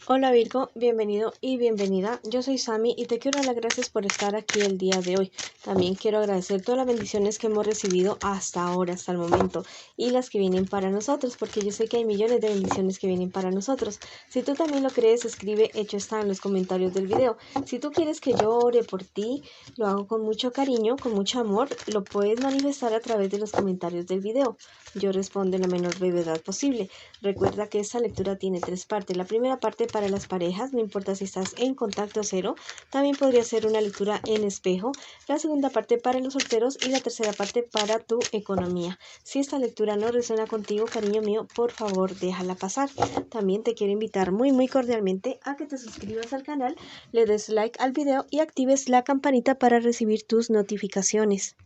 Hola Virgo, bienvenido y bienvenida. Yo soy Sami y te quiero dar las gracias por estar aquí el día de hoy. También quiero agradecer todas las bendiciones que hemos recibido hasta ahora, hasta el momento, y las que vienen para nosotros, porque yo sé que hay millones de bendiciones que vienen para nosotros. Si tú también lo crees, escribe hecho está en los comentarios del video. Si tú quieres que yo ore por ti, lo hago con mucho cariño, con mucho amor, lo puedes manifestar a través de los comentarios del video. Yo respondo en la menor brevedad posible. Recuerda que esta lectura tiene tres partes. La primera parte para las parejas, no importa si estás en contacto cero, también podría ser una lectura en espejo. La segunda parte para los solteros y la tercera parte para tu economía. Si esta lectura no resuena contigo, cariño mío, por favor déjala pasar. También te quiero invitar muy cordialmente a que te suscribas al canal, le des like al video y actives la campanita para recibir tus notificaciones.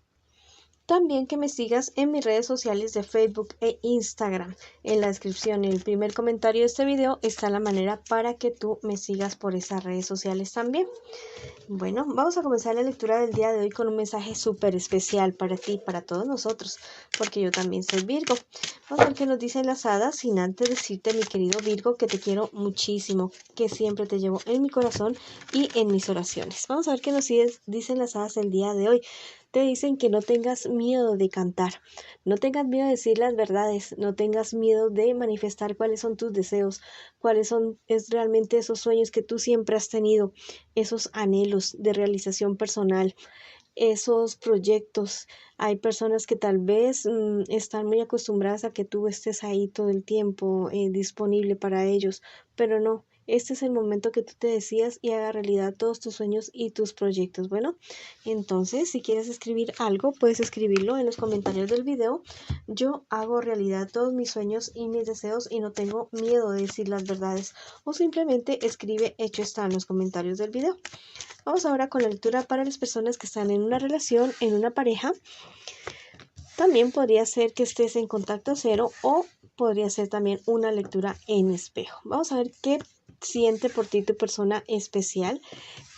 También que me sigas en mis redes sociales de Facebook e Instagram. En la descripción, en el primer comentario de este video, está la manera para que tú me sigas por esas redes sociales también. Bueno, vamos a comenzar la lectura del día de hoy con un mensaje súper especial para ti, para todos nosotros, porque yo también soy Virgo. Vamos a ver qué nos dicen las hadas, sin antes decirte, mi querido Virgo, que te quiero muchísimo, que siempre te llevo en mi corazón y en mis oraciones. Vamos a ver qué nos dicen las hadas el día de hoy. Te dicen que no tengas miedo de cantar, no tengas miedo de decir las verdades, no tengas miedo de manifestar cuáles son tus deseos, cuáles son realmente esos sueños que tú siempre has tenido, esos anhelos de realización personal, esos proyectos. Hay personas que tal vez están muy acostumbradas a que tú estés ahí todo el tiempo disponible para ellos, pero no. Este es el momento que tú te decías y haga realidad todos tus sueños y tus proyectos. Bueno, entonces si quieres escribir algo, puedes escribirlo en los comentarios del video. Yo hago realidad todos mis sueños y mis deseos y no tengo miedo de decir las verdades. O simplemente escribe hecho está en los comentarios del video. Vamos ahora con la lectura para las personas que están en una relación, en una pareja. También podría ser que estés en contacto cero o podría ser también una lectura en espejo. Vamos a ver qué siente por ti tu persona especial,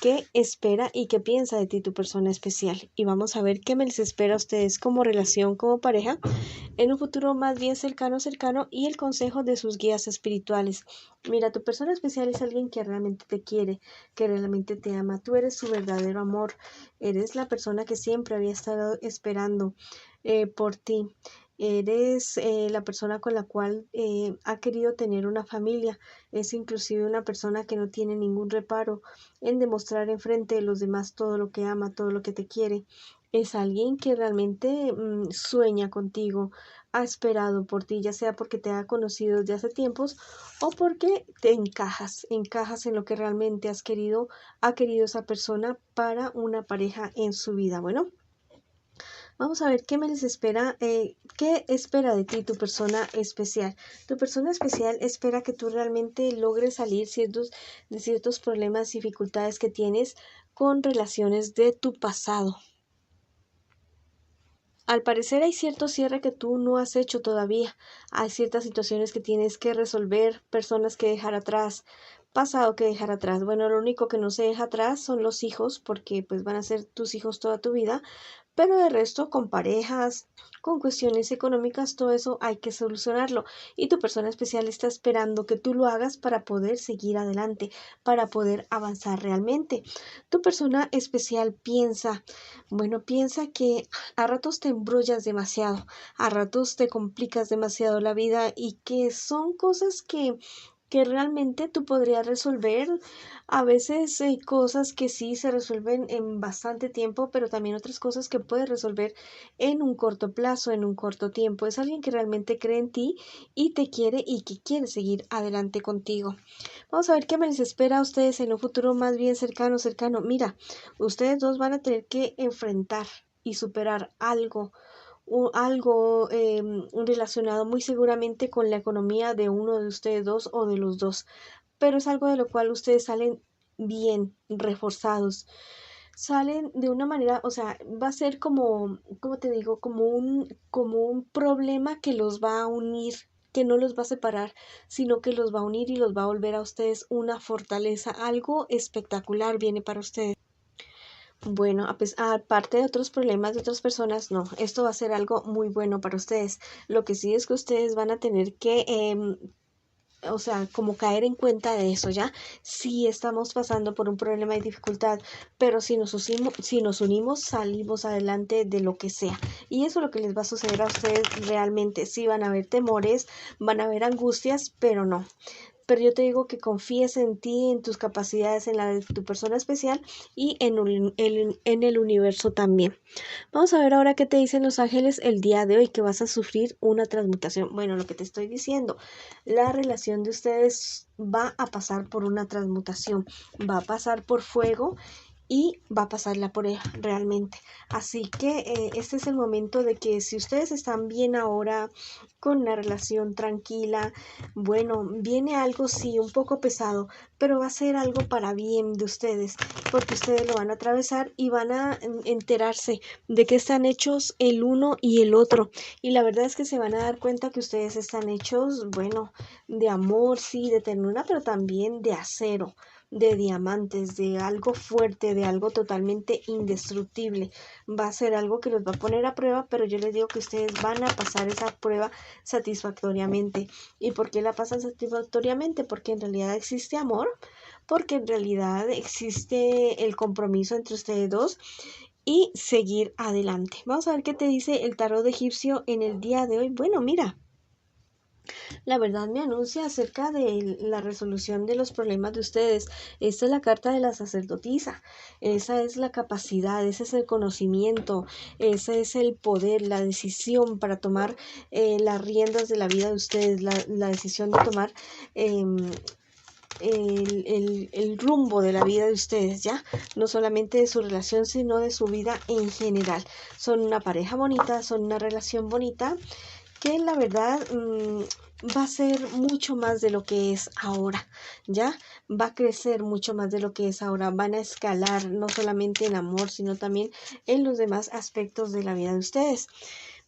qué espera y qué piensa de ti tu persona especial. Y vamos a ver qué me les espera a ustedes como relación, como pareja, en un futuro más bien cercano y el consejo de sus guías espirituales. Mira, tu persona especial es alguien que realmente te quiere, que realmente te ama. Tú eres su verdadero amor, eres la persona que siempre había estado esperando por ti. Eres la persona con la cual ha querido tener una familia. Es inclusive una persona que no tiene ningún reparo en demostrar enfrente de los demás todo lo que ama, todo lo que te quiere. Es alguien que realmente sueña contigo, ha esperado por ti, ya sea porque te ha conocido desde hace tiempos o porque te encajas en lo que realmente ha querido esa persona para una pareja en su vida. Bueno, vamos a ver qué me les espera, qué espera de ti tu persona especial. Tu persona especial espera que tú realmente logres salir de ciertos problemas, dificultades que tienes con relaciones de tu pasado. Al parecer hay cierto cierre que tú no has hecho todavía. Hay ciertas situaciones que tienes que resolver, personas que dejar atrás, pasado que dejar atrás. Bueno, lo único que no se deja atrás son los hijos, porque pues van a ser tus hijos toda tu vida, pero de resto con parejas, con cuestiones económicas, todo eso hay que solucionarlo. Y tu persona especial está esperando que tú lo hagas para poder seguir adelante, para poder avanzar realmente. Tu persona especial piensa que a ratos te embrollas demasiado, a ratos te complicas demasiado la vida y que son cosas que realmente tú podrías resolver. A veces cosas que sí se resuelven en bastante tiempo, pero también otras cosas que puedes resolver en un corto plazo, en un corto tiempo. Es alguien que realmente cree en ti y te quiere y que quiere seguir adelante contigo. Vamos a ver qué me les espera a ustedes en un futuro más bien cercano. Mira, ustedes dos van a tener que enfrentar y superar algo relacionado muy seguramente con la economía de uno de ustedes dos o de los dos, pero es algo de lo cual ustedes salen bien reforzados, salen de una manera, o sea, va a ser como te digo, como un problema que los va a unir, que no los va a separar, sino que los va a unir y los va a volver a ustedes una fortaleza, algo espectacular viene para ustedes. Bueno, aparte de otros problemas de otras personas, no, esto va a ser algo muy bueno para ustedes. Lo que sí es que ustedes van a tener que o sea, como caer en cuenta de eso, ¿ya? Sí estamos pasando por un problema y dificultad, pero si nos unimos, salimos adelante de lo que sea. Y eso es lo que les va a suceder a ustedes realmente. Sí van a haber temores, van a haber angustias, pero no. Pero yo te digo que confíes en ti, en tus capacidades, en la de tu persona especial y en el universo también. Vamos a ver ahora qué te dicen los ángeles el día de hoy, que vas a sufrir una transmutación. Bueno, lo que te estoy diciendo, la relación de ustedes va a pasar por una transmutación, va a pasar por fuego y va a pasar la prueba realmente. Así que este es el momento de que si ustedes están bien ahora con una relación tranquila, bueno, viene algo sí un poco pesado, pero va a ser algo para bien de ustedes, porque ustedes lo van a atravesar y van a enterarse de que están hechos el uno y el otro. Y la verdad es que se van a dar cuenta que ustedes están hechos, bueno, de amor, sí, de ternura, pero también de acero, de diamantes, de algo fuerte, de algo totalmente indestructible. Va a ser algo que los va a poner a prueba, pero yo les digo que ustedes van a pasar esa prueba satisfactoriamente. ¿Y por qué la pasan satisfactoriamente? Porque en realidad existe amor, porque en realidad existe el compromiso entre ustedes dos y seguir adelante. Vamos a ver qué te dice el tarot egipcio en el día de hoy. Bueno, mira, la verdad me anuncia acerca de la resolución de los problemas de ustedes. Esta es la carta de la sacerdotisa. Esa es la capacidad, ese es el conocimiento, ese es el poder, la decisión para tomar las riendas de la vida de ustedes, la decisión de tomar el rumbo de la vida de ustedes, ¿ya? No solamente de su relación, sino de su vida en general. Son una pareja bonita, son una relación bonita que la verdad va a ser mucho más de lo que es ahora, ¿ya? Va a crecer mucho más de lo que es ahora, van a escalar no solamente en amor, sino también en los demás aspectos de la vida de ustedes.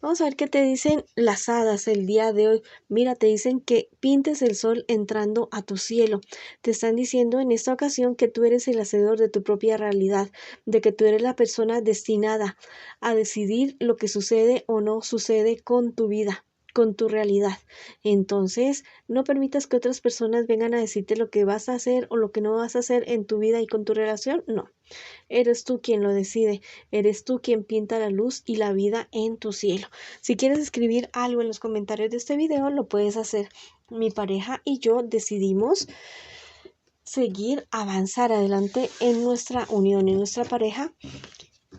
Vamos a ver qué te dicen las hadas el día de hoy. Mira, te dicen que pintes el sol entrando a tu cielo. Te están diciendo en esta ocasión que tú eres el hacedor de tu propia realidad, de que tú eres la persona destinada a decidir lo que sucede o no sucede con tu vida, con tu realidad. Entonces, no permitas que otras personas vengan a decirte lo que vas a hacer o lo que no vas a hacer en tu vida y con tu relación. No. Eres tú quien lo decide, eres tú quien pinta la luz y la vida en tu cielo. Si quieres escribir algo en los comentarios de este video, lo puedes hacer. Mi pareja y yo decidimos seguir, avanzar adelante en nuestra unión, en nuestra pareja.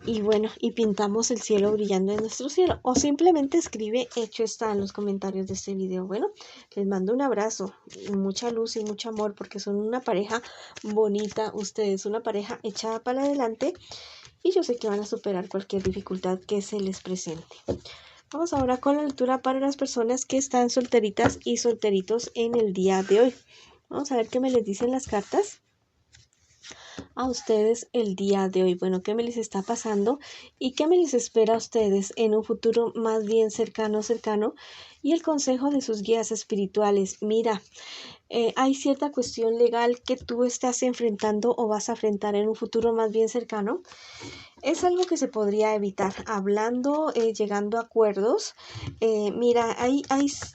Y bueno, y pintamos el cielo brillando en nuestro cielo. O simplemente escribe hecho está en los comentarios de este video. Bueno, les mando un abrazo, mucha luz y mucho amor, porque son una pareja bonita. Ustedes, una pareja echada para adelante. Y yo sé que van a superar cualquier dificultad que se les presente. Vamos ahora con la lectura para las personas que están solteritas y solteritos en el día de hoy. Vamos a ver qué me les dicen las cartas a ustedes el día de hoy. Bueno, ¿qué me les está pasando y qué me les espera a ustedes en un futuro más bien cercano? Y el consejo de sus guías espirituales. Mira, hay cierta cuestión legal que tú estás enfrentando o vas a enfrentar en un futuro más bien cercano. Es algo que se podría evitar hablando, llegando a acuerdos. Mira, hay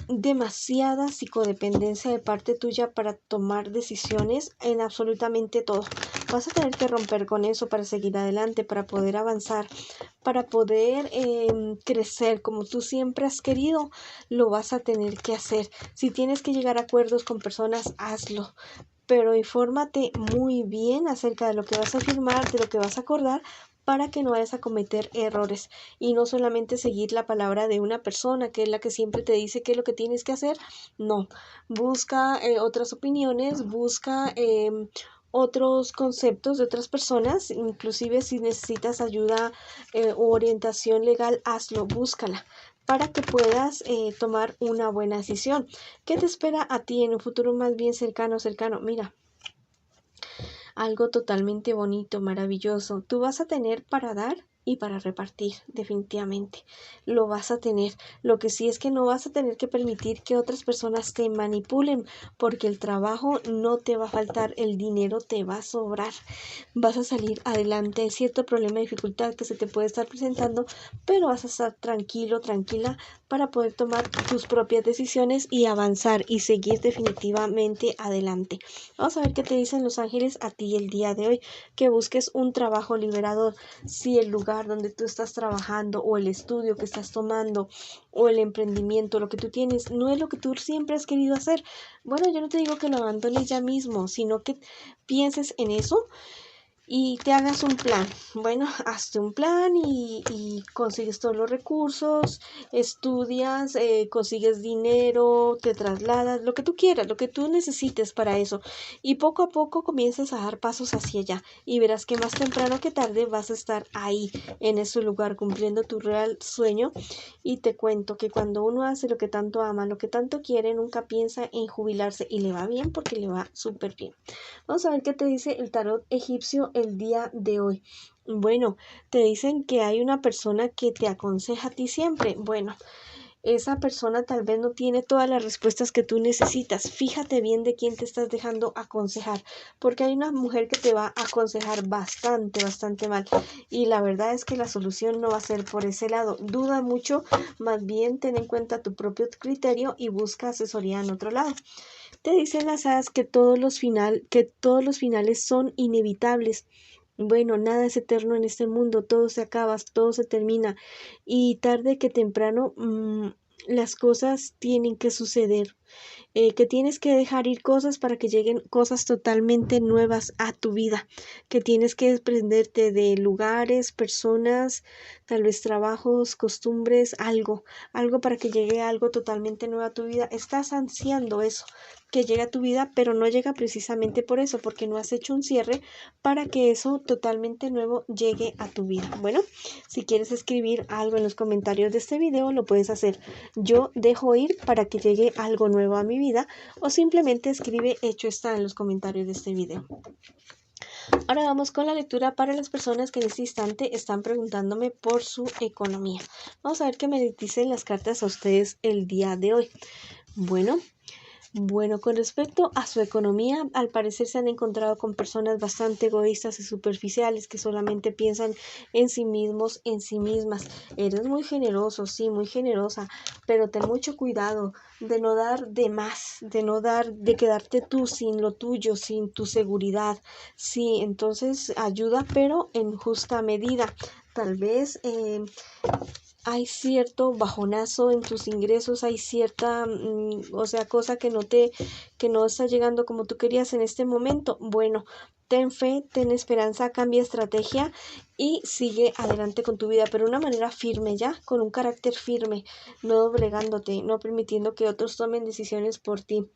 demasiada psicodependencia de parte tuya para tomar decisiones en absolutamente todo. Vas a tener que romper con eso para seguir adelante, para poder avanzar, para poder crecer como tú siempre has querido. Lo vas a tener que hacer. Si tienes que llegar a acuerdos con personas, hazlo. Pero infórmate muy bien acerca de lo que vas a firmar, de lo que vas a acordar, para que no vayas a cometer errores y no solamente seguir la palabra de una persona que es la que siempre te dice qué es lo que tienes que hacer. No, busca otras opiniones, busca otros conceptos de otras personas, inclusive si necesitas ayuda o orientación legal, hazlo, búscala para que puedas tomar una buena decisión. ¿Qué te espera a ti en un futuro más bien cercano? Mira, algo totalmente bonito, maravilloso. Tú vas a tener para dar y para repartir, definitivamente. Lo vas a tener. Lo que sí es que no vas a tener que permitir que otras personas te manipulen, porque el trabajo no te va a faltar, el dinero te va a sobrar. Vas a salir adelante. Hay cierto problema, dificultad que se te puede estar presentando, pero vas a estar tranquilo, tranquila para poder tomar tus propias decisiones y avanzar y seguir definitivamente adelante. Vamos a ver qué te dicen los ángeles a ti el día de hoy. Que busques un trabajo liberador. Si el lugar donde tú estás trabajando o el estudio que estás tomando o el emprendimiento, lo que tú tienes, no es lo que tú siempre has querido hacer, bueno, yo no te digo que lo abandones ya mismo, sino que pienses en eso y te hagas un plan. Bueno, hazte un plan y consigues todos los recursos, estudias, consigues dinero, te trasladas, lo que tú quieras, lo que tú necesites para eso. Y poco a poco comienzas a dar pasos hacia allá y verás que más temprano que tarde vas a estar ahí, en ese lugar, cumpliendo tu real sueño. Y te cuento que cuando uno hace lo que tanto ama, lo que tanto quiere, nunca piensa en jubilarse y le va bien porque le va súper bien. Vamos a ver qué te dice el tarot egipcio el día de hoy. Bueno, te dicen que hay una persona que te aconseja a ti siempre. Bueno, esa persona tal vez no tiene todas las respuestas que tú necesitas. Fíjate bien de quién te estás dejando aconsejar, porque hay una mujer que te va a aconsejar bastante, bastante mal. Y la verdad es que la solución no va a ser por ese lado. Duda mucho, más bien ten en cuenta tu propio criterio y busca asesoría en otro lado. Te dicen las hadas que que todos los finales son inevitables. Bueno, nada es eterno en este mundo, todo se acaba, todo se termina y tarde que temprano las cosas tienen que suceder. Que tienes que dejar ir cosas para que lleguen cosas totalmente nuevas a tu vida, que tienes que desprenderte de lugares, personas, tal vez trabajos, costumbres, algo para que llegue algo totalmente nuevo a tu vida. Estás ansiando eso, que llegue a tu vida, pero no llega precisamente por eso, porque no has hecho un cierre para que eso totalmente nuevo llegue a tu vida. Bueno, si quieres escribir algo en los comentarios de este video, lo puedes hacer. Yo dejo ir para que llegue algo nuevo a mi vida, o simplemente escribe hecho está en los comentarios de este video. Ahora vamos con la lectura para las personas que en este instante están preguntándome por su economía. Vamos a ver qué me dicen las cartas a ustedes el día de hoy. Bueno, con respecto a su economía, al parecer se han encontrado con personas bastante egoístas y superficiales que solamente piensan en sí mismos, en sí mismas. Eres muy generoso, sí, muy generosa, pero ten mucho cuidado de no dar de más, de quedarte tú sin lo tuyo, sin tu seguridad. Sí, entonces ayuda, pero en justa medida. Tal vez hay cierto bajonazo en tus ingresos, hay cierta, cosa que no está llegando como tú querías en este momento. Bueno, ten fe, ten esperanza, cambia estrategia y sigue adelante con tu vida, pero de una manera firme ya, con un carácter firme, no doblegándote, no permitiendo que otros tomen decisiones por ti.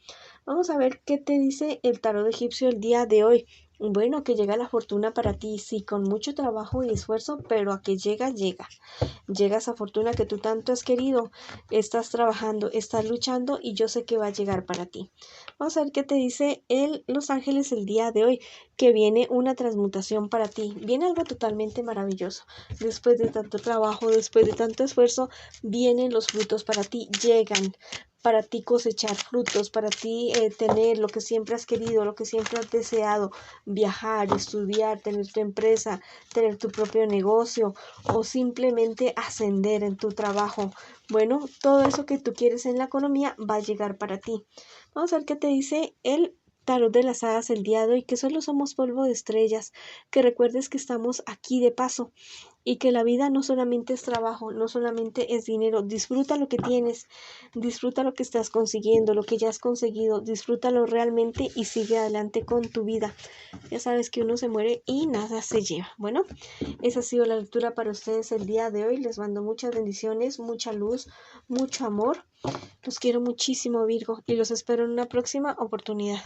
Vamos a ver qué te dice el tarot egipcio el día de hoy. Bueno, que llega la fortuna para ti, sí, con mucho trabajo y esfuerzo, pero a que llega, llega. Llega esa fortuna que tú tanto has querido, estás trabajando, estás luchando y yo sé que va a llegar para ti. Vamos a ver qué te dice Los Ángeles el día de hoy, que viene una transmutación para ti, viene algo totalmente maravilloso. Después de tanto trabajo, después de tanto esfuerzo, vienen los frutos para ti, llegan para ti cosechar frutos, para ti tener lo que siempre has querido, lo que siempre has deseado, viajar, estudiar, tener tu empresa, tener tu propio negocio o simplemente ascender en tu trabajo. Bueno, todo eso que tú quieres en la economía va a llegar para ti. Vamos a ver qué te dice el tarot de las hadas el día de hoy, que solo somos polvo de estrellas, que recuerdes que estamos aquí de paso y que la vida no solamente es trabajo, no solamente es dinero. Disfruta lo que tienes, disfruta lo que estás consiguiendo, lo que ya has conseguido, disfrútalo realmente y sigue adelante con tu vida. Ya sabes que uno se muere y nada se lleva. Bueno, esa ha sido la lectura para ustedes el día de hoy. Les mando muchas bendiciones, mucha luz, mucho amor. Los quiero muchísimo, Virgo, y los espero en una próxima oportunidad.